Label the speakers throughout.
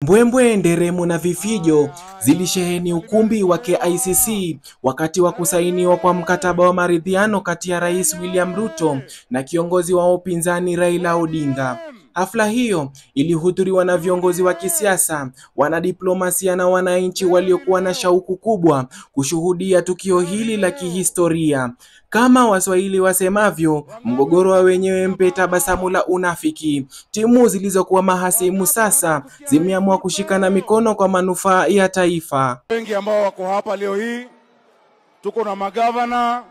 Speaker 1: Mbwembwe, nderemo na vifijo zilisheheni ukumbi wa KICC wakati wa kusainiwa kwa mkataba wa maridhiano kati ya Rais William Ruto na kiongozi wa upinzani Raila Odinga. Hafla hiyo ilihudhuriwa na viongozi wa kisiasa, wanadiplomasia na wananchi waliokuwa na shauku kubwa kushuhudia tukio hili la kihistoria. Kama Waswahili wasemavyo, mgogoro wa wenyewe mpe tabasamu la unafiki. Timu zilizokuwa mahasimu sasa zimeamua kushikana mikono kwa manufaa ya taifa.
Speaker 2: Wengi ambao wako hapa leo hii, tuko na magavana,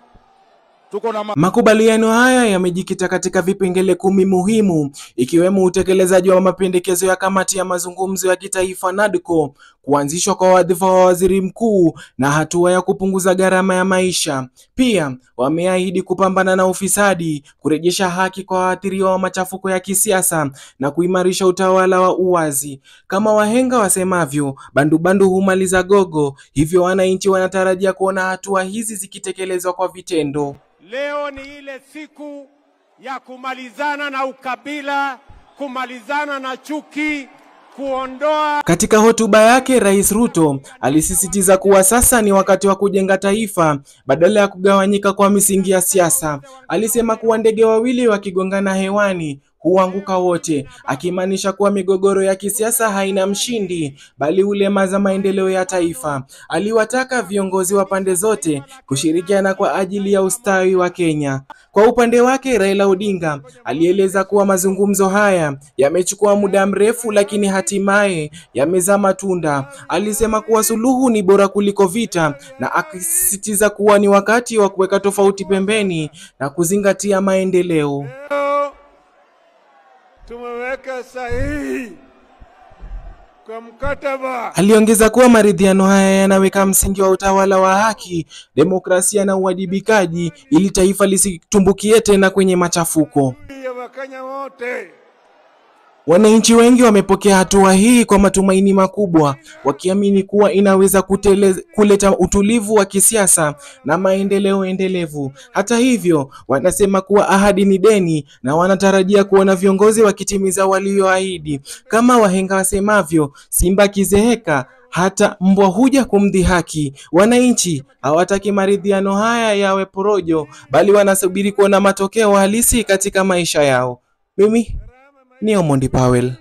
Speaker 1: Makubaliano haya yamejikita katika vipengele 10 muhimu, ikiwemo utekelezaji wa mapendekezo ya kamati ya mazungumzo ya kitaifa NADCO, kuanzishwa kwa wadhifa wa waziri mkuu na hatua ya kupunguza gharama ya maisha. Pia wameahidi kupambana na ufisadi, kurejesha haki kwa waathiriwa wa machafuko ya kisiasa na kuimarisha utawala wa uwazi. Kama wahenga wasemavyo, bandu humaliza gogo, hivyo wananchi wanatarajia kuona hatua hizi zikitekelezwa kwa vitendo.
Speaker 3: Leo ni ile siku ya kumalizana na ukabila, kumalizana na chuki, kuondoa.
Speaker 1: Katika hotuba yake, Rais Ruto alisisitiza kuwa sasa ni wakati wa kujenga taifa badala ya kugawanyika kwa misingi ya siasa. Alisema kuwa ndege wawili wakigongana hewani huanguka wote, akimaanisha kuwa migogoro ya kisiasa haina mshindi bali ulemaza maendeleo ya taifa. Aliwataka viongozi wa pande zote kushirikiana kwa ajili ya ustawi wa Kenya. Kwa upande wake, Raila Odinga alieleza kuwa mazungumzo haya yamechukua muda mrefu lakini hatimaye yamezaa matunda. Alisema kuwa suluhu ni bora kuliko vita na akisisitiza kuwa ni wakati wa kuweka tofauti pembeni na kuzingatia maendeleo.
Speaker 2: Tumeweka sahihi kwa mkataba.
Speaker 1: Aliongeza kuwa maridhiano haya yanaweka msingi wa utawala wa haki, demokrasia na uwajibikaji ili taifa lisitumbukie tena kwenye machafuko.
Speaker 2: Wakenya wote.
Speaker 1: Wananchi wengi wamepokea hatua hii kwa matumaini makubwa, wakiamini kuwa inaweza kuleta utulivu wa kisiasa na maendeleo endelevu. Hata hivyo, wanasema kuwa ahadi ni deni na wanatarajia kuona viongozi wakitimiza walioahidi. Kama wahenga wasemavyo, simba kizeeka hata mbwa huja kumdhihaki. Wananchi hawataki maridhiano haya yawe porojo, bali wanasubiri kuona matokeo halisi katika maisha yao. Mimi ni Omondi Powell.